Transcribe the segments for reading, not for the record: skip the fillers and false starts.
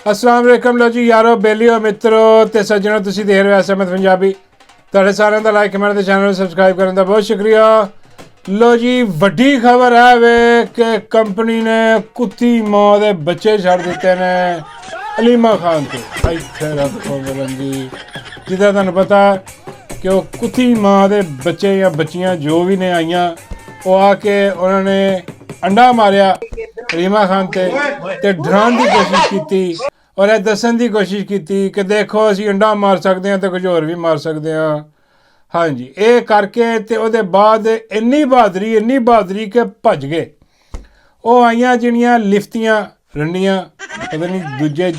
अस्सलाम वालेकुम लो जी यारो बेलियो मित्रों ते सज्जनों तुसीं देख रहे हो SMS पंजाबी तुहाडे सारिਆਂ ਦਾ लाइक कमेंट ते चैनल सब्सक्राइब करने का बहुत शुक्रिया। लो जी वड्डी खबर है वे कि कंपनी ने कुत्ती मां दे बच्चे छड़ दिते ने अलीमा खान को। इत्थे रखो जी जिदा तुहानूं पता कि वो कुत्ती मां दे बच्चे या बच्चियां जो भी ने आईयां वो आके उन्होंने अंडा मारिया अलीमा खान ते डराने की कोशिश की और यह दसन की कोशिश की कि देखो असी अंडा मार सकते हैं तो कुछ होर भी मार सकते हैं। हाँ जी ये करके ते उहदे बाद इन्नी बहादरी कि भज गए। वो आईयां जिहड़ियां लिफ्तियां रंडियां पता नहीं दूजे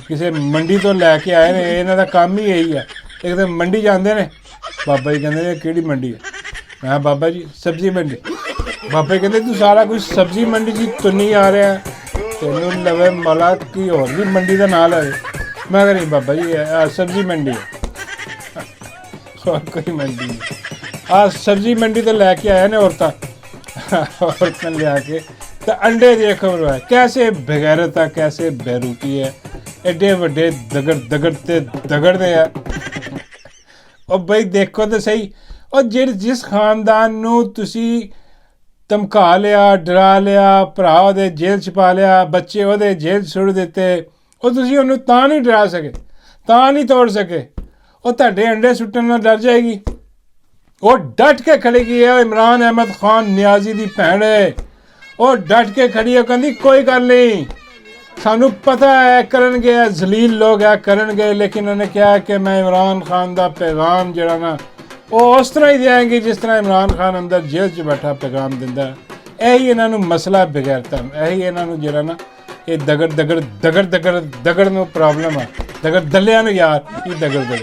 किसी मंडी तो लैके आए ने इन्हां दा काम ही यही है। एक तो मंडी जाते हैं बाबा जी कहते हैं किहड़ी मंडी है मैं बाबा जी सब्जी मंडी बाबा जी कहते तू सारा कुछ सब्जी मंडी जी तुनी आ रहा है तेनू लवे मला की और भी मंडी का नाम है। मैं कह नहीं बाबा जी सब्जी मंडी है और कोई मंडी नहीं आ सब्जी मंडी तो लैके आया ने औरतें लिया के तो अंडे की खबर है कैसे बेगैरत है कैसे बेरूकी है एडे वड्डे दगड़ते है और बई देखो तो सही और जिस खानदान नूं तुसी धमका लिया डरा लिया भरा ਉਹਦੇ जेल च पा लिया बच्चे ਉਹਦੇ जेल सुट दिते और तुसी ਉਹਨੂੰ ਤਾਂ नहीं डरा सके ਤਾਂ नहीं तोड़ सके ਉਹ ਤੁਹਾਡੇ अंडे सुट्टन ਨਾਲ डर जाएगी। वो डट के खड़ेगी है इमरान अहमद खान नियाजी की भैन है वो डट के खड़ी है कहती कोई गल नहीं सानू पता है करनगे जलील लोग है करनगे लेकिन उन्होंने कहा कि मैं इमरान खान का पैगाम जरा ना वो उस तरह ही देंगे जिस तरह इमरान खान अंदर जेल च बैठा पैगाम दिंदा। यही इन्हों मसला बगैरता यही इन्हों जरा ना ये दगड़ में प्रॉब्लम है दगड़ दलिया यार ये दगड़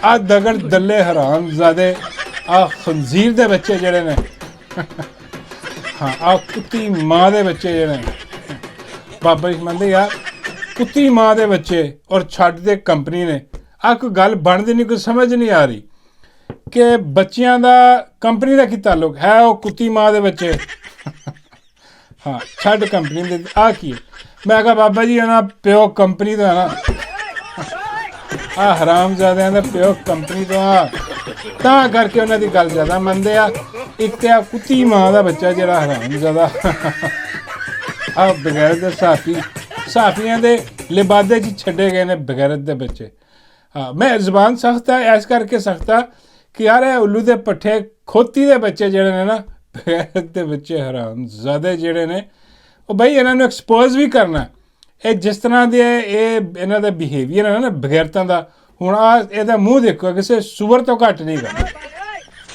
आ दगड़ दले हराम ज़्यादा आ खंजीर दे बच्चे जड़े ने हाँ आ कुत्ती माँ दे बच्चे जड़े बाबा जी मंदे यार कुत्ती माँ दे बच्चे और छड्ड दे कंपनी ने आ कोई गल बनती नहीं कोई समझ नहीं आ रही कि बच्चियां दा कंपनी का की ताल्लुक है वो कुत्ती माँ दे बच्चे हाँ छड्ड कंपनी दे आ की मैं कहा बाबा जी ना प्यो कंपनी तो है ना आ हरामजादियां दा प्यो कंपनी तो तां करके उन्हां दी गल ज़्यादा मनदे आ। एक तो आ कुत्ती माँ का बच्चा जिहड़ा हरामजादा आ बगैरत दे साफियां दे लिबादे च छड्डे गए ने बगैरत दे बच्चे। हाँ मैं जबान सख्त है ऐस करके सख्त है कि यार उल्लू दे पट्ठे खोती दे बच्चे जड़े ने ना बगैरत दे बच्चे हराम ज़्यादा जड़े ने वो बई इन्हों एक्सपोज भी करना ये जिस तरह के ये इन्हों का बिहेवियर है ना बगैरतां का हुण आ इहदा मूँह देखो किसी सूअर तो घट नहीं गा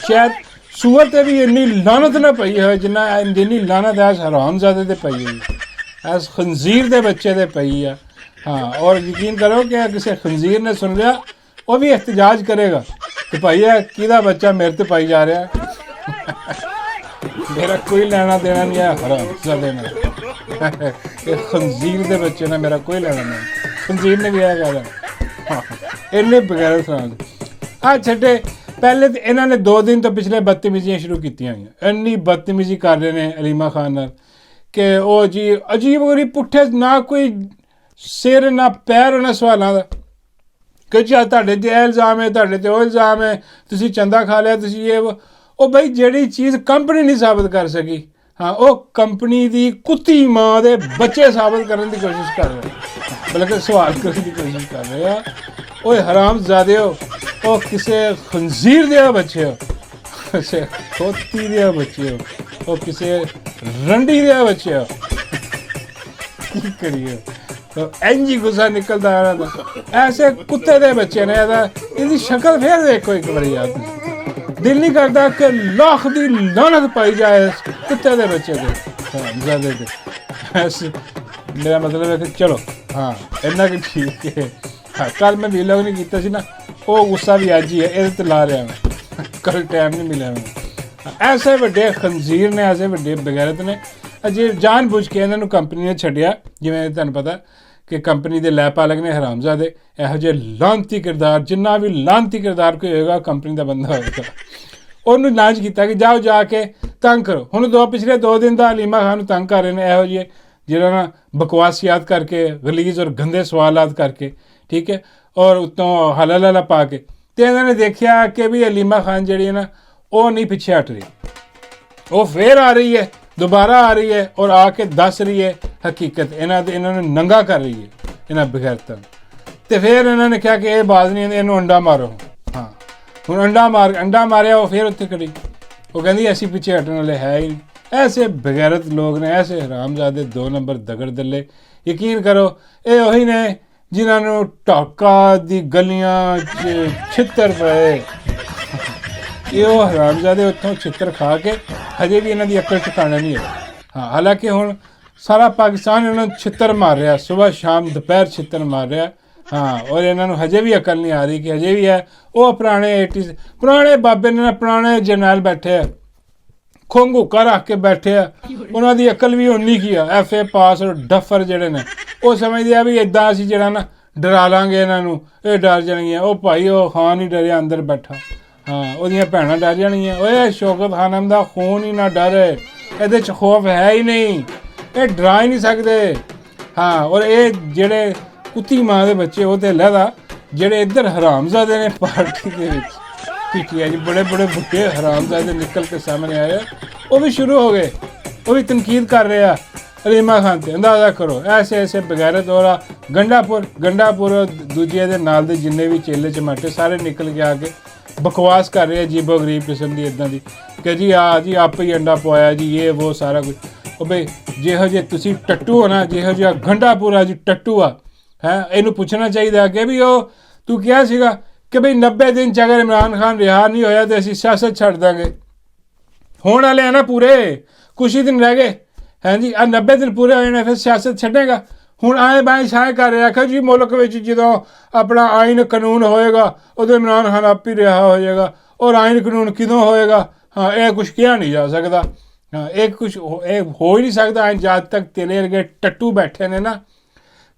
शायद सूअर ते भी इन्नी लानत ना पई हो जिन्नी लानत ऐस हराम ज़्यादा ते पई हुई ऐस खंजीर दे बच्चे ते पई है। हाँ और यकीन करो कि किसी खंजीर ने सुन लिया वो भी एहतजाज करेगा कि भाई है किदा बच्चा मेरे ते पाई जा रहा है मेरा कोई लेना देना नहीं है हराम ज़्यादा में ये खंजीर दे बच्चे ने मेरा कोई लेना नहीं खंजीर ने भी आया हाँ इन्ने बगैर सुना आ छड्डे पहले तो इन्होंने 2 दिन तो पिछले बदतमीजियाँ शुरू की इन्नी बदतमीजी कर रहे हैं अलीमा खान नाल कि वो जी अजीब गरीब पुट्ठे ना कोई सिर ना पैर उन्हें सवालों का कि चाहे तुहाडे ते इल्ज़ाम है तुहाडे ते वो इल्ज़ाम है तुसी चंदा खा लिया तुसी ये वो बई जिहड़ी चीज़ कंपनी नहीं साबित कर सकी हाँ वो कंपनी की कुत्ती माँ दे बच्चे साबित करने की कोशिश कर रहे बल्कि सवाल करने की कोशिश कर रहे हैं। वो हराम ज़्यादा हो वो किसी खंजीर दे बच्चे हो किसी खोती दे बच्चे हो वो किसी रंडी दे बच्चे हो की करिए तो इंज ही गुस्सा निकलता आ रहा था। ऐसे कुत्ते दे बच्चे ने इसकी शक्ल फिर देखो एक बार याद दिल नहीं करता कि लाख दी लानत पाई जाए कुत्ते दे बच्चे के ज़्यादा ऐसे मेरा मतलब है कि चलो हाँ इन्ना कि ठीक है। हाँ कल मैं वीलॉग नहीं किया सी ना वो गुस्सा भी अज ही है ये तो ला रहा मैं कल टाइम नहीं मिला मैं ऐसे वड्डे खंजीर ने ऐसे वड्डे बगैरत ने अजे जान बुझ के इन्होंने कंपनी ने छड्डिया जिवें तुहानूं पता कि कंपनी के लैपालक ने हरामजादे इहो जे लानती किरदार जिन्ना भी लानती किरदार कोई होएगा कंपनी का बंदा होएगा उन्होंने लांच किया कि जाओ जाके तंग करो। हुण पिछले 2 दिन का अलीमा खान तंग कर रहे हैं इहो जे ਜਿਹੜਾ ਨਾ ਬਕਵਾਸੀਆਤ ਕਰਕੇ, ਗਲੀਜ਼ ਔਰ ਗੰਦੇ ਸਵਾਲਾਤ ਕਰਕੇ, ਠੀਕ ਹੈ, ਔਰ ਉੱਤੋਂ ਹਲਾ ਪਾ ਕੇ। ਤੇ ਇਹਨਾਂ ਨੇ ਦੇਖਿਆ ਕਿ ਵੀ ਹਲੀਮਾ ਖਾਨ ਜਿਹੜੀ ਹੈ ਨਾ ਉਹ ਨਹੀਂ ਪਿੱਛੇ ਹਟ ਰਹੀ, ਉਹ ਫੇਰ ਆ ਰਹੀ ਹੈ, ਦੁਬਾਰਾ ਆ ਰਹੀ ਹੈ ਔਰ ਆ ਕੇ ਦੱਸ ਰਹੀ ਹੈ ਹਕੀਕਤ, ਇਹਨਾਂ ਨੂੰ ਨੰਗਾ ਕਰ ਰਹੀ ਹੈ ਇਹਨਾਂ ਬਗੈਰਤਾਂ। ਤੇ ਫਿਰ ਇਹਨਾਂ ਨੇ ਕਿਹਾ ਕਿ ਇਹ ਬਾਜ਼ ਨਹੀਂ, ਇਹਨੂੰ ਅੰਡਾ ਮਾਰੋ। ਹਾਂ, ਹੁਣ ਅੰਡਾ ਮਾਰਿਆ, ਉਹ ਫਿਰ ਉੱਥੇ ਖੜੀ, ਉਹ ਕਹਿੰਦੀ ਅਸੀਂ ਪਿੱਛੇ ਹਟਣ ਵਾਲੇ ਹੈ ਹੀ ਨਹੀਂ। ਐਸੇ ਬਗੈਰਤ ਲੋਕ ਨੇ, ਐਸੇ ਹਰਾਮਜ਼ਾਦੇ 2 ਨੰਬਰ ਦਗੜ ਦੱਲੇ। ਯਕੀਨ ਕਰੋ ਇਹ ਉਹੀ ਨੇ ਜਿਨ੍ਹਾਂ ਨੂੰ ਢਾਕਾ ਦੀ ਗਲੀਆਂ 'ਚ ਛਿੱਤਰ ਪਏ। ਇਹ ਉਹ ਹਰਾਮਜ਼ਾਦੇ ਉੱਥੋਂ ਛਿੱਤਰ ਖਾ ਕੇ ਹਜੇ ਵੀ ਇਹਨਾਂ ਦੀ ਅਕਲ ਟਿਕਾਣਾ ਨਹੀਂ ਹੈ। ਹਾਂ, ਹਾਲਾਂਕਿ ਹੁਣ ਸਾਰਾ ਪਾਕਿਸਤਾਨ ਇਹਨਾਂ ਨੂੰ ਛਿੱਤਰ ਮਾਰ ਰਿਹਾ, ਸੁਬਾਹ ਸ਼ਾਮ ਦੁਪਹਿਰ ਛਿੱਤਰ ਮਾਰ ਰਿਹਾ। ਹਾਂ, ਔਰ ਇਹਨਾਂ ਨੂੰ ਹਜੇ ਵੀ ਅਕਲ ਨਹੀਂ ਆ ਰਹੀ ਕਿ ਹਜੇ ਵੀ ਹੈ ਉਹ ਪੁਰਾਣੇ 80s ਪੁਰਾਣੇ ਬਾਬੇ ਨੇ, ਪੁਰਾਣੇ ਜਰਨੈਲ ਬੈਠੇ ਆ, ਖੋਂਗੂਕਾ ਰੱਖ ਕੇ ਬੈਠੇ ਆ, ਉਹਨਾਂ ਦੀ ਅਕਲ ਵੀ ਉਨੀ ਕੀ ਆ। FA ਪਾਸ ਔਰ ਡਫਰ ਜਿਹੜੇ ਨੇ ਉਹ ਸਮਝਦੇ ਆ ਵੀ ਇੱਦਾਂ ਅਸੀਂ ਜਿਹੜਾ ਨਾ ਡਰਾ ਲਾਂਗੇ ਇਹਨਾਂ ਨੂੰ, ਇਹ ਡਰ ਜਾਣਗੀਆਂ। ਉਹ ਭਾਈ ਉਹ ਖਾਨ ਹੀ ਡਰਿਆ ਅੰਦਰ ਬੈਠਾ। ਹਾਂ, ਉਹਦੀਆਂ ਭੈਣਾਂ ਡਰ ਜਾਣਗੀਆਂ। ਓਏ ਸ਼ੌਕਤ ਖਾਨਮ ਦਾ ਖੂਨ ਹੀ ਨਾ ਡਰ, ਇਹਦੇ 'ਚ ਖੌਫ ਹੈ ਹੀ ਨਹੀਂ, ਇਹ ਡਰਾ ਹੀ ਨਹੀਂ ਸਕਦੇ। ਹਾਂ, ਔਰ ਇਹ ਜਿਹੜੇ ਕੁੱਤੀ ਮਾਂ ਦੇ ਬੱਚੇ ਉਹ ਤੇ ਲਹਿਦਾ, ਜਿਹੜੇ ਇੱਧਰ ਹਰਾਮਜ਼ਾਦੇ ਨੇ ਪਾਰਟੀ ਦੇ ਵਿੱਚ PTI 'ਚ ਬੜੇ ਬੁੱਢੇ ਹਰਾਮਜ਼ਾਦੇ ਨਿਕਲ ਕੇ ਸਾਹਮਣੇ ਆਏ, ਉਹ ਵੀ ਸ਼ੁਰੂ ਹੋ ਗਏ, ਉਹ ਵੀ ਤਨਕੀਦ ਕਰ ਰਹੇ ਆ ਹਲੀਮਾ ਖਾਨ ਤੇ। ਅੰਦਾਜ਼ਾ ਕਰੋ ਐਸੇ ਬਗੈਰਤ ਔਰ ਗੰਡਾਪੁਰ ਦੂਜੇ ਦੇ ਨਾਲ ਦੇ ਜਿੰਨੇ ਵੀ ਚੇਲੇ ਚਮਾਟੇ ਸਾਰੇ ਨਿਕਲ ਕੇ ਆ ਕੇ ਬਕਵਾਸ ਕਰ ਰਹੇ ਅਜੀਬੋ ਗਰੀਬ ਕਿਸਮ ਦੀ ਇੱਦਾਂ ਦੀ ਕਿ ਜੀ ਆਪ ਹੀ ਅੰਡਾ ਪਵਾਇਆ ਜੀ, ਇਹ ਉਹ ਸਾਰਾ ਕੁਝ। ਉਹ ਬਈ ਜਿਹੋ ਜਿਹੇ ਤੁਸੀਂ ਟੱਟੂ ਹੋ ਨਾ, ਜਿਹੋ ਜਿਹਾ ਗੰਡਾਪੁਰ ਆ ਜੀ ਟੱਟੂ ਆ, ਹੈ ਇਹਨੂੰ ਪੁੱਛਣਾ ਚਾਹੀਦਾ ਕਿ ਵੀ ਉਹ ਤੂੰ ਕਿਹਾ ਸੀਗਾ ਕਿ ਬਈ 90 ਦਿਨ 'ਚ ਅਗਰ ਇਮਰਾਨ ਖਾਨ ਰਿਹਾ ਨਹੀਂ ਹੋਇਆ ਤਾਂ ਅਸੀਂ ਸਿਆਸਤ ਛੱਡ ਦਾਂਗੇ। ਹੋਣ ਵਾਲੇ ਆ ਨਾ ਪੂਰੇ, ਕੁਛ ਹੀ ਦਿਨ ਰਹਿ ਗਏ ਹੈ ਜੀ, 90 ਦਿਨ ਪੂਰੇ ਹੋਏ ਨੇ, ਫਿਰ ਸਿਆਸਤ ਛੱਡੇਗਾ। ਹੁਣ ਆਏ ਬਾਏਂ ਛਾਏ ਕਰ ਰਿਹਾ ਕਿ ਜੀ ਮੁਲਕ ਵਿੱਚ ਜਦੋਂ ਆਪਣਾ ਆਈਨ ਕਾਨੂੰਨ ਹੋਏਗਾ ਉਦੋਂ ਇਮਰਾਨ ਖਾਨ ਆਪ ਹੀ ਰਿਹਾ ਹੋ ਜਾਏਗਾ, ਔਰ ਆਈਨ ਕਾਨੂੰਨ ਕਿਦੋਂ ਹੋਏਗਾ? ਹਾਂ, ਇਹ ਕੁਛ ਕਿਹਾ ਨਹੀਂ ਜਾ ਸਕਦਾ। ਹਾਂ, ਇਹ ਹੋ ਹੀ ਨਹੀਂ ਸਕਦਾ ਆਈਨ ਜਦ ਤੱਕ ਤੇਰੇ ਵਰਗੇ ਟੱਟੂ ਬੈਠੇ ਨੇ ਨਾ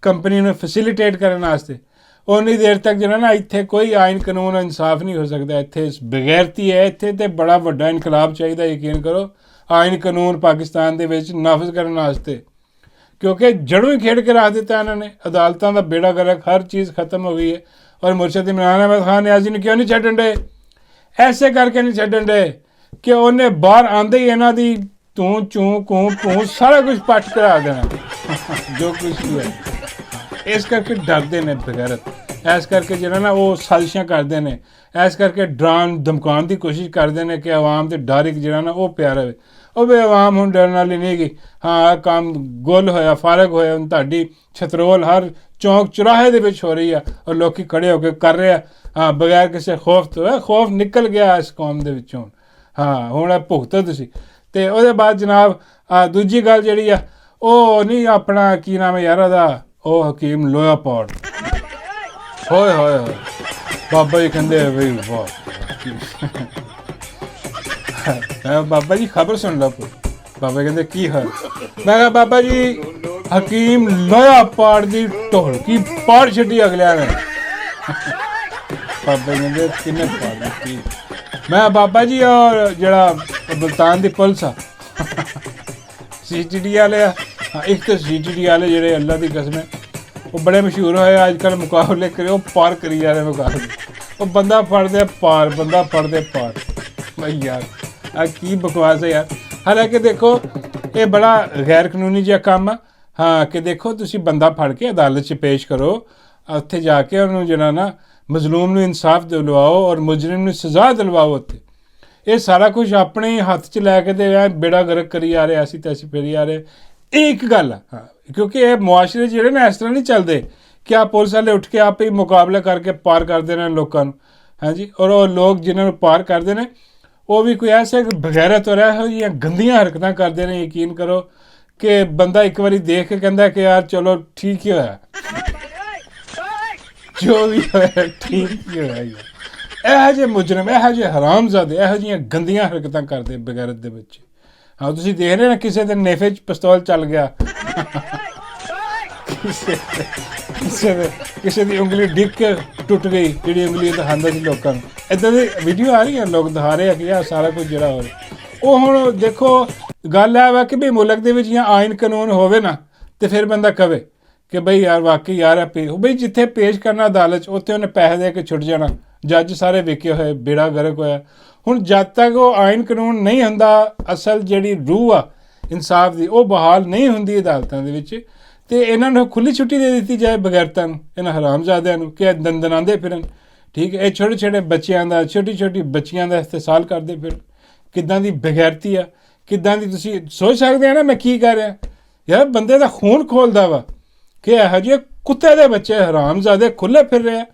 ਕੰਪਨੀ ਨੂੰ ਫੈਸਿਲੀਟੇਟ ਕਰਨ ਵਾਸਤੇ, ਉਨੀ ਦੇਰ ਤੱਕ ਜਿਹੜਾ ਨਾ ਇੱਥੇ ਕੋਈ ਆਈਨ ਕਾਨੂੰਨ ਇਨਸਾਫ ਨਹੀਂ ਹੋ ਸਕਦਾ। ਇੱਥੇ ਬਗੈਰਤੀ ਹੈ, ਇੱਥੇ ਤੇ ਬੜਾ ਵੱਡਾ ਇਨਕਲਾਬ ਚਾਹੀਦਾ, ਯਕੀਨ ਕਰੋ, ਆਈਨ ਕਾਨੂੰਨ ਪਾਕਿਸਤਾਨ ਦੇ ਵਿੱਚ ਨਾਫਜ਼ ਕਰਨ ਵਾਸਤੇ, ਕਿਉਂਕਿ ਜੜੋਂ ਹੀ ਖੇਡ ਕੇ ਰੱਖ ਦਿੱਤਾ ਇਹਨਾਂ ਨੇ। ਅਦਾਲਤਾਂ ਦਾ ਬੇੜਾ ਗਰਕ, ਹਰ ਚੀਜ਼ ਖਤਮ ਹੋ ਗਈ ਹੈ। ਔਰ ਮੁਰਸ਼ਦ ਇਮਰਾਨ ਅਹਿਮਦ ਖਾਨ ਨਿਆਜ਼ੀ ਨੂੰ ਕਿਉਂ ਨਹੀਂ ਛੱਡਣ ਡੇ? ਐਸੇ ਕਰਕੇ ਨਹੀਂ ਛੱਡਣ ਡੇ ਕਿ ਉਹਨੇ ਬਾਹਰ ਆਉਂਦੇ ਹੀ ਇਹਨਾਂ ਦੀ ਤੂੰ ਚੂੰ ਕੂੰ ਪੂੰ ਸਾਰਾ ਕੁਝ ਪੱਟ ਕਰਾ ਦੇਣਾ ਜੋ ਕੁਝ ਵੀ ਹੈ। ਇਸ ਕਰਕੇ ਡਰਦੇ ਨੇ ਬਗੈਰਤ, ਇਸ ਕਰਕੇ ਜਿਹੜਾ ਨਾ ਉਹ ਸਾਜ਼ਿਸ਼ਾਂ ਕਰਦੇ ਨੇ, ਇਸ ਕਰਕੇ ਡਰਾਉਣ ਧਮਕਾਉਣ ਦੀ ਕੋਸ਼ਿਸ਼ ਕਰਦੇ ਨੇ ਕਿ ਆਵਾਮ ਤੇ ਡਰ ਇੱਕ ਜਿਹੜਾ ਨਾ ਉਹ ਪਿਆ ਰਹੇ। ਉਹ ਵੀ ਆਵਾਮ ਹੁਣ ਡਰਨ ਵਾਲੀ ਨਹੀਂ ਗਈ। ਹਾਂ, ਕੰਮ ਗੁੱਲ ਹੋਇਆ, ਫਾਰਗ ਹੋਇਆ, ਹੁਣ ਤੁਹਾਡੀ ਛਤਰੋਲ ਹਰ ਚੌਂਕ ਚੁਰਾਹੇ ਦੇ ਵਿੱਚ ਹੋ ਰਹੀ ਆ ਔਰ ਲੋਕੀ ਖੜੇ ਹੋ ਕੇ ਕਰ ਰਹੇ ਆ। ਹਾਂ, ਬਗੈਰ ਕਿਸੇ ਖੌਫ ਤੋਂ। ਖੌਫ ਨਿਕਲ ਗਿਆ ਇਸ ਕੌਮ ਦੇ ਵਿੱਚੋਂ। ਹਾਂ, ਹੁਣ ਭੁਗਤੋ ਤੁਸੀਂ। ਅਤੇ ਉਹਦੇ ਬਾਅਦ ਜਨਾਬ ਦੂਜੀ ਗੱਲ ਜਿਹੜੀ ਆ ਉਹ ਨਹੀਂ ਆਪਣਾ ਕੀ ਨਾਮ ਹੈ ਯਾਰ ਉਹਦਾ, ਉਹ ਹਕੀਮ ਲੋਇਆਪੋਰਡ। ਹੋਏ ਬਾਬਾ ਜੀ ਕਹਿੰਦੇ ਬਈ ਵਾਹ ਬਾਬਾ ਜੀ ਖਬਰ ਸੁਣ ਲਓ। ਬਾਬਾ ਕਹਿੰਦੇ ਕੀ ਹੈ? ਮੈਂ ਕਿਹਾ ਬਾਬਾ ਜੀ ਹਕੀਮ ਲੋਇਆਪੋਰਡ ਦੀ ਢੋਲਕੀ ਪਾੜ ਛੱਡੀ ਅਗਲਿਆਂ ਨੇ। ਬਾਬਾ ਕਹਿੰਦੇ ਕਿੰਨੇ ਪਾੜ ਦਿੱਤੀ? ਮੈਂ ਬਾਬਾ ਜੀ ਔਰ ਜਿਹੜਾ ਮੁਲਤਾਨ ਦੀ ਪੁਲਿਸ ਆ CGD ਵਾਲੇ ਆ, ਇੱਕ ਤਾਂ CGD ਵਾਲੇ ਜਿਹੜੇ ਅੱਲਾ ਦੀ ਕਸਮ ਹੈ ਉਹ ਬੜੇ ਮਸ਼ਹੂਰ ਹੋਏ ਅੱਜ ਕੱਲ੍ਹ ਮੁਕਾਬਲੇ ਕਰੇ, ਉਹ ਪਾਰ ਕਰੀ ਜਾ ਰਹੇ ਮੁਕਾਬਲੇ। ਉਹ ਬੰਦਾ ਫੜਦੇ ਪਾਰ, ਬੰਦਾ ਫੜਦੇ ਪਾਰ। ਬਈ ਯਾਰ ਆ ਕੀ ਬਕਵਾਸ ਹੈ ਯਾਰ। ਹਾਲਾਂਕਿ ਦੇਖੋ ਇਹ ਬੜਾ ਗੈਰ ਕਾਨੂੰਨੀ ਜਿਹਾ ਕੰਮ ਆ। ਹਾਂ, ਕਿ ਦੇਖੋ ਤੁਸੀਂ ਬੰਦਾ ਫੜ ਕੇ ਅਦਾਲਤ 'ਚ ਪੇਸ਼ ਕਰੋ, ਉੱਥੇ ਜਾ ਕੇ ਉਹਨੂੰ ਜਿਹੜਾ ਨਾ ਮਜ਼ਲੂਮ ਨੂੰ ਇਨਸਾਫ ਦਿਲਵਾਓ ਔਰ ਮੁਜਰਿਮ ਨੂੰ ਸਜ਼ਾ ਦਿਲਵਾਓ। ਉੱਥੇ ਇਹ ਸਾਰਾ ਕੁਝ ਆਪਣੇ ਹੱਥ 'ਚ ਲੈ ਕੇ ਤੇ ਬੇੜਾ ਗਰਕ ਕਰੀ ਆ ਰਹੇ, ਅਸੀਂ ਤਾਂ ਅਸੀਂ ਫੇਰੀ ਆ ਰਹੇ। ਇਹ ਇੱਕ ਗੱਲ ਆ। ਹਾਂ, ਕਿਉਂਕਿ ਇਹ ਮੁਆਸ਼ਰੇ ਜਿਹੜੇ ਨਾ ਇਸ ਤਰ੍ਹਾਂ ਨਹੀਂ ਚੱਲਦੇ ਕਿ ਆ ਪੁਲਿਸ ਵਾਲੇ ਉੱਠ ਕੇ ਆਪੇ ਹੀ ਮੁਕਾਬਲਾ ਕਰਕੇ ਪਾਰ ਕਰਦੇ ਨੇ ਲੋਕਾਂ ਨੂੰ। ਹਾਂਜੀ, ਔਰ ਉਹ ਲੋਕ ਜਿਨ੍ਹਾਂ ਨੂੰ ਪਾਰ ਕਰਦੇ ਨੇ ਉਹ ਵੀ ਕੋਈ ਐਸੇ ਬਗੈਰਤ ਹੋ ਰਿਹਾ, ਇਹੋ ਜਿਹੀਆਂ ਗੰਦੀਆਂ ਹਰਕਤਾਂ ਕਰਦੇ ਨੇ। ਯਕੀਨ ਕਰੋ ਕਿ ਬੰਦਾ ਇੱਕ ਵਾਰੀ ਦੇਖ ਕੇ ਕਹਿੰਦਾ ਕਿ ਯਾਰ ਚਲੋ ਠੀਕ ਹੀ ਹੋਇਆ, ਜੋ ਵੀ ਹੋਇਆ ਠੀਕ ਹੀ ਹੋਇਆ। ਇਹੋ ਜਿਹੇ ਮੁਜਰਮ, ਇਹੋ ਜਿਹੇ ਹਰਾਮਜ਼ਾਦੇ ਇਹੋ ਜਿਹੀਆਂ ਗੰਦੀਆਂ ਹਰਕਤਾਂ ਕਰਦੇ ਬਗੈਰਤ ਦੇ ਵਿੱਚ। ਹਾਂ, ਤੁਸੀਂ ਦੇਖ ਰਹੇ ਨਾ ਕਿਸੇ ਦੇ ਨੇਫੇ 'ਚ ਪਿਸਤੌਲ ਚੱਲ ਗਿਆ, ਕਿਸੇ ਦੀ ਉਂਗਲੀ ਡਿੱਗ ਕੇ ਟੁੱਟ ਗਈ, ਜਿਹੜੀ ਉਂਗਲੀ ਦਿਖਾਉਂਦਾ ਸੀ ਲੋਕਾਂ ਨੂੰ। ਇੱਦਾਂ ਦੀ ਵੀਡੀਓ ਆ ਰਹੀ ਹੈ, ਲੋਕ ਦਿਖਾ ਰਹੇ ਆ ਕਿ ਆਹ ਸਾਰਾ ਕੁਝ ਜਿਹੜਾ ਹੋ ਰਿਹਾ। ਉਹ ਹੁਣ ਦੇਖੋ ਗੱਲ ਇਹ ਵਾ ਕਿ ਵੀ ਮੁਲਕ ਦੇ ਵਿੱਚ ਜਾਂ ਆਈਨ ਕਾਨੂੰਨ ਹੋਵੇ ਨਾ तो फिर बंदा कवे कि बई यार वाकई यार बई जिथे पेश करना अदालत उत्थे उन्हें पैसे दे के छुट जाना, जज सारे विके हुए, बेड़ा गर्क होया। हुण जद तक वो आइन कानून नहीं हुंदा, असल जिहड़ी रूह आ इंसाफ की वो बहाल नहीं हुंदी अदालतां दे विच, ते इन्हां नूं खुली छुट्टी दे दित्ती जाए बगैरतां नूं, इन्हां हरामजादियां नूं कि दंदनांदे फिरन। ठीक है, ये छोटे छोटे बच्चों का, छोटी छोटी बच्चियां का इस्तेसाल करते फिर, किदां दी बगैरती आ, किदां दी तुसीं सोच सकते हैं ना मैं की कह रहा यार, बंदे का खून खोलदा वा कि इहो जिहे कुत्ते दे बच्चे हरामजादे खुले फिर रहे हैं।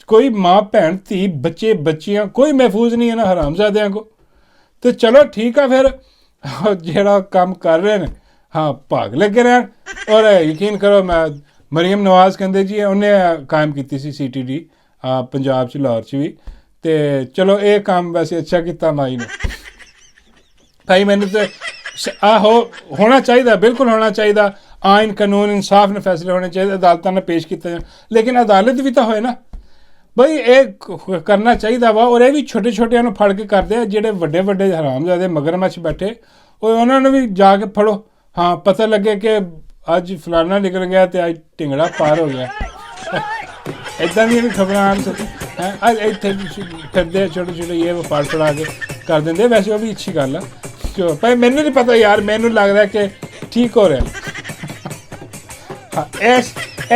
कोई माँ भैन धी बच्चे बच्चियां कोई महफूज नहीं है ना हरामजादियां को। तो चलो ठीक है फिर जिहड़ा काम कर रहे हैं हाँ भाग लगे रहन। और यकीन करो मैं मरीम नवाज कहते जी उन्हें कायम की सी CTD पंजाब च लाहौर च भी, तो चलो ये काम वैसे अच्छा किया माई ने भाई। मैंने तो आहो होना चाहिए, बिल्कुल होना चाहिए, आइन कानून इंसाफ ने फैसले होने चाहिए, अदालतों ने पेश किए जाए, लेकिन अदालत भी तो होए ना बई, ये करना चाहिए वा। और ये भी छोटे छोटे फड़ के करते हैं, जेडे वड्डे वड्डे हरामजादे मगरमच्छ बैठे और उन्होंने भी जाके फड़ो, हाँ पता लगे कि अज फलाना निकल गया तो अज टिंगड़ा पार हो गया। इदां दी खबर अज इत्थे फिरदे छोटे छोटे ये फाड़ फड़ा के कर देंगे। वैसे वो भी अच्छी गल है, क्यों भाई मैनू नहीं पता यार, मैनू लगता है कि ठीक हो रहा हाँ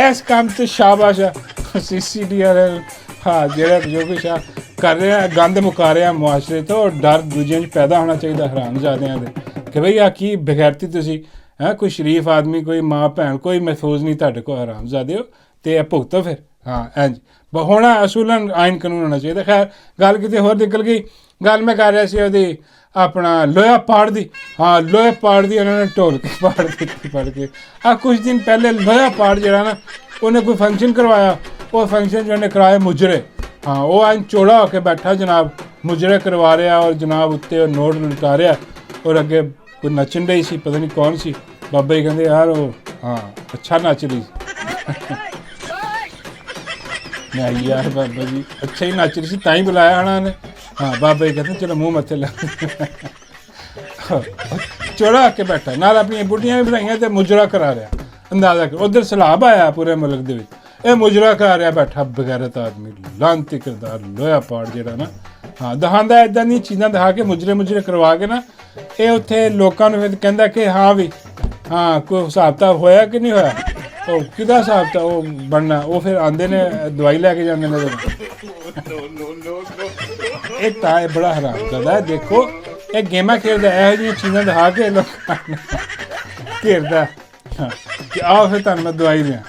इस काम से शाबाश है CCD वाले हाँ, जो कुछ कर रहे हैं गंद मुका रहे हैं मुआशरे तो, और डर दूजियां पैदा होना चाहिए हरामजादियां दे कि बई आ की बगैरती तुसी हैं, कोई शरीफ आदमी कोई माँ भैन कोई महफूज नहीं तुहाडे कोल, हरामजादे हो तो भुगतो फिर। हाँ इंज होना असूलन आइन कानून होना चाहिए। खैर गल किते होर निकल गई, गल मैं कर रहा सी ओहदी अपना लोया पाड़ दी। हाँ लोया पाड़ दी उन्होंने ढोलकी पाड़ दी पढ़ के। कुछ दिन पहले लोया पाड़ जरा ना उन्हें कोई फंक्शन करवाया, वो फंक्शन जो उन्हें कराया मुजरे। हाँ वो अं चौड़ा होके बैठा जनाब, मुजरे करवा रहा और जनाब उत्ते नोट लुटा रहा और अगे कोई नचन रही सी, पता नहीं कौन सी। बाबा जी कहते यार वो हाँ अच्छा नच रही मैं यार बाबा जी अच्छा ही नच रही सी ताई बुलाया आना ने। हाँ बाबा जी कहते चलो मुँह मत्थे ला चौड़ा होके बैठा नाल अपनी बुढ़ियां भी बनाइया तो मुजरा करा रहा। अंदाजा कर उधर सैलाब आया पूरे मुल्क दे विच, ये मुजरा करा रहा बैठा बगैरत आदमी, लानती किरदार लोया पाड़ जिहड़ा ना। हाँ दिखांदा इदां दी चीज़ां दिखा के मुजरे करवा के ना, ये उत्थे लोकां नूं कहंदा कि हाँ भी हाँ कोई हिसाब किताब होया कि नहीं होया, ਉਹ ਕਿਹਦਾ ਹਿਸਾਬ ਤਾਂ ਉਹ ਬਣਨਾ। ਉਹ ਫਿਰ ਆਉਂਦੇ ਨੇ ਦਵਾਈ ਲੈ ਕੇ ਜਾਂਦੇ ਨੇ ਇਹ ਤਾਂ ਇਹ ਬੜਾ ਹਰਾਮ ਕਰਦਾ ਹੈ। ਦੇਖੋ ਇਹ ਗੇਮਾਂ ਖੇਡਦਾ, ਇਹੋ ਜਿਹੀਆਂ ਚੀਜ਼ਾਂ ਦਿਖਾ ਕੇ ਲੋਕਾਂ ਨੂੰ ਘੇਰਦਾ ਕਿ ਆਓ ਫਿਰ ਤੁਹਾਨੂੰ ਮੈਂ ਦਵਾਈ ਦਿਆਂ,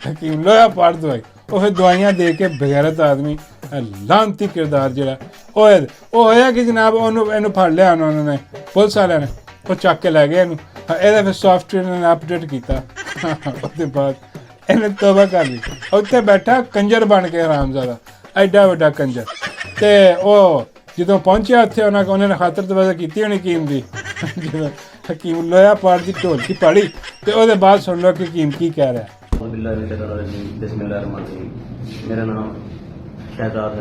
ਹਕੀਮ ਲੋਹਾ ਪਾੜ ਦਵਾਈ। ਉਹ ਫਿਰ ਦਵਾਈਆਂ ਦੇ ਕੇ ਬਗੈਰਤ ਆਦਮੀ ਲਾਂਤੀ ਕਿਰਦਾਰ ਜਿਹੜਾ ਉਹ ਹੋਇਆ ਕਿ ਜਨਾਬ ਉਹਨੂੰ ਇਹਨੂੰ ਫੜ ਲਿਆ ਉਹਨਾਂ ਨੇ ਪੁਲਿਸ ਵਾਲਿਆਂ ਨੇ, ਉਹ ਚੱਕ ਕੇ ਲੈ ਗਏ ਇਹਨੂੰ। ਇਹਦਾ ਫਿਰ ਸੌਫਟਵੇਅਰ ਨੇ ਅਪਡੇਟ ਕੀਤਾ, ਉਹਦੇ ਬਾਅਦ ਇਹਨੇ ਤੋਬਾ ਕਰ ਲਈ। ਉੱਥੇ ਬੈਠਾ ਕੰਜਰ ਬਣ ਕੇ ਹਰਾਮਜ਼ਾਦਾ, ਐਡਾ ਵੱਡਾ ਕੰਜਰ। ਅਤੇ ਉਹ ਜਦੋਂ ਪਹੁੰਚਿਆ ਉੱਥੇ ਉਹਨਾਂ ਨੇ ਖਾਤਰ ਦਵਾਜ਼ਾ ਕੀਤੀ ਹੋਣੀ ਹਕੀਮ ਦੀ, ਜਿਵੇਂ ਹਕੀਮ ਲੋਹਾ ਪਾੜ ਦੀ ਢੋਲਕੀ ਪਾੜੀ। ਅਤੇ ਉਹਦੇ ਬਾਅਦ ਸੁਣ ਲਓ ਕਿ ਹਕੀਮ ਕੀ ਕਹਿ ਰਿਹਾ। मेरा नाम शहजाद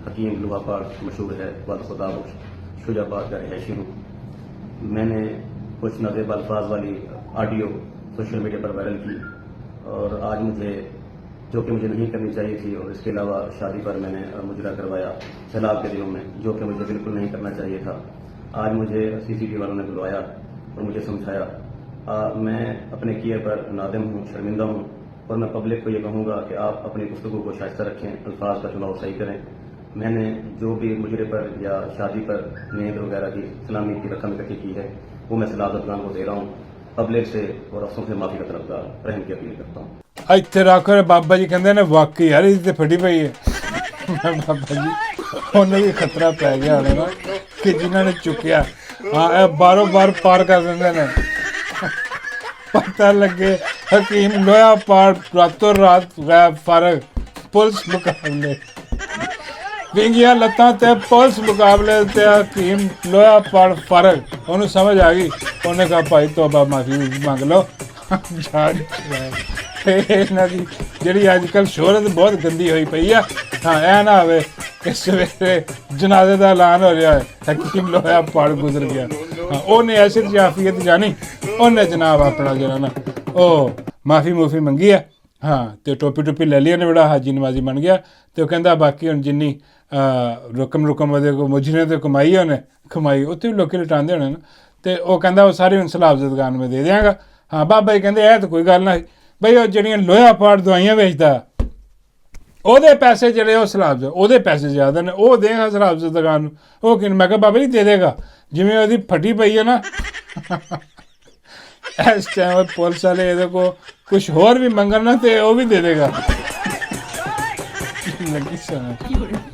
हकीम लोहा पाड़ मशहूर है, खुदा शुजाबाद का रिहायशी हूँ। मैंने कुछ नज़ेब अल्फाज वाली ऑडियो सोशल मीडिया पर वायरल की और आज मुझे जो कि मुझे नहीं करनी चाहिए थी, और इसके अलावा शादी पर मैंने मुजरा करवाया सैलाब के दिनों में, जो कि मुझे बिल्कुल नहीं करना चाहिए था। आज मुझे CCTV वालों ने बुलवाया और मुझे समझाया। मैं अपने किए पर नादिम हूँ, शर्मिंदा हूँ, और मैं पब्लिक को ये कहूँगा कि आप अपनी गुफ्तगू को शाइस्ता रखें, अल्फाज का चुनाव सही करें। मैंने जो भी मुजरे पर या शादी पर नेद वगैरह की सलामी की रकम इकट्ठी की है वो मैं सलाह अफगान को दे रहा हूँ। पब्लिक से और अफसरों से माफ़ी का तरफदार रहम की अपील करता हूँ। ਇੱਥੇ ਰੱਖੋ ਬਾਬਾ ਜੀ ਕਹਿੰਦੇ ਨੇ ਵਾਕਈ ਯਾਰ ਇਹਦੀ ਤੇ ਫੜੀ ਪਈ ਹੈ। ਬਾਬਾ ਜੀ ਉਹਨੂੰ ਵੀ ਖਤਰਾ ਪੈ ਗਿਆ ਹੋਣਾ ਨਾ ਕਿ ਜਿਨ੍ਹਾਂ ਨੇ ਚੁੱਕਿਆ ਹਾਂ ਇਹ ਬਾਰੋਂ ਬਾਰ ਪਾਰ ਕਰ ਦਿੰਦੇ ਨੇ। ਪਤਾ ਲੱਗੇ ਹਕੀਮ ਲੋਹਾ ਪਾੜ ਰਾਤੋਂ ਰਾਤ ਗਾਇਬ ਫਰਗ ਪੁਲਿਸ ਮੁਕਾਬਲੇ ਵਿੰਗੀਆਂ ਲੱਤਾਂ ਤੇ ਪੁਲਿਸ ਮੁਕਾਬਲੇ ਤੇ ਹਕੀਮ ਲੋਹਾ ਪਾੜ ਫਰਗ। ਉਹਨੂੰ ਸਮਝ ਆ ਗਈ, ਉਹਨੇ ਕਹਾ ਭਾਈ ਤੋਬਾ ਮਾਫੀ ਮੰਗ ਲਓ। ਇਹਨਾਂ ਦੀ ਜਿਹੜੀ ਅੱਜ ਕੱਲ੍ਹ ਸ਼ੋਹਰਤ ਬਹੁਤ ਗੰਦੀ ਹੋਈ ਪਈ ਆ। ਹਾਂ ਇਹ ਨਾ ਹੋਵੇ ਕਿ ਸਵੇਰੇ ਜਨਾਜ਼ੇ ਦਾ ਐਲਾਨ ਹੋ ਰਿਹਾ ਹੈ ਹਕੀਮ ਲੋਹਾ ਪਾੜ ਗੁਜ਼ਰ ਗਿਆ। ਹਾਂ ਉਹਨੇ ਐਸੀ ਜਾਫੀਅਤ ਜਾਣੀ, ਉਹਨੇ ਜਨਾਬ ਆਪਣਾ ਜਿਹੜਾ ਨਾ ਉਹ ਮਾਫੀ ਮੰਗੀ ਆ। ਹਾਂ ਤੇ ਟੋਪੀ ਲੈ ਲਈ ਉਹਨੇ, ਬੜਾ ਹਾਜੀ ਨਵਾਜ਼ੀ ਬਣ ਗਿਆ। ਤੇ ਉਹ ਕਹਿੰਦਾ ਬਾਕੀ ਹੁਣ ਜਿੰਨੀ ਰਕਮ ਉਹਦੇ ਕੋਲ ਮੁਜਰੇ ਤੇ ਕਮਾਈ ਉੱਥੇ ਵੀ ਲੋਕੀ ਲਟਾਉਂਦੇ ਹੋਣੇ ਨਾ। ਤੇ ਉਹ ਕਹਿੰਦਾ ਉਹ ਸਾਰੀ ਹੁਣ ਸਲਾਬ ਜ਼ਦਗਾਨ ਮੈਂ ਦੇ ਦਿਆਂਗਾ। ਹਾਂ ਬਾਬਾ ਜੀ ਕਹਿੰਦੇ ਇਹ ਤਾਂ ਕੋਈ ਗੱਲ ਨਾ ਬਈ, ਉਹ ਜਿਹੜੀਆਂ ਲੋਹਾ ਪਾੜ ਦਵਾਈਆਂ ਵੇਚਦਾ ਉਹਦੇ ਪੈਸੇ ਜਿਹੜੇ ਉਹ ਸਲਾਬ ਉਹਦੇ ਪੈਸੇ ਜ਼ਿਆਦਾ ਨੇ, ਉਹ ਦੇਗਾ ਸਲਾਬ ਜ਼ਦਗਾਨ ਨੂੰ। ਉਹ ਕਿਨ ਮੈਂ ਕਿਹਾ ਬਾਬਾ ਜੀ ਦੇ ਦੇਗਾ, ਜਿਵੇਂ ਉਹਦੀ ਫਟੀ ਪਈ ਹੈ ਨਾ ਇਸ ਟਾਈਮ ਪੁਲਿਸ ਵਾਲੇ ਇਹਦੇ ਕੋਲ ਕੁਛ ਹੋਰ ਵੀ ਮੰਗਣ ਨਾ ਤੇ ਉਹ ਵੀ ਦੇ ਦੇਗਾ। ਲੱਗੀ ਸਮਝ।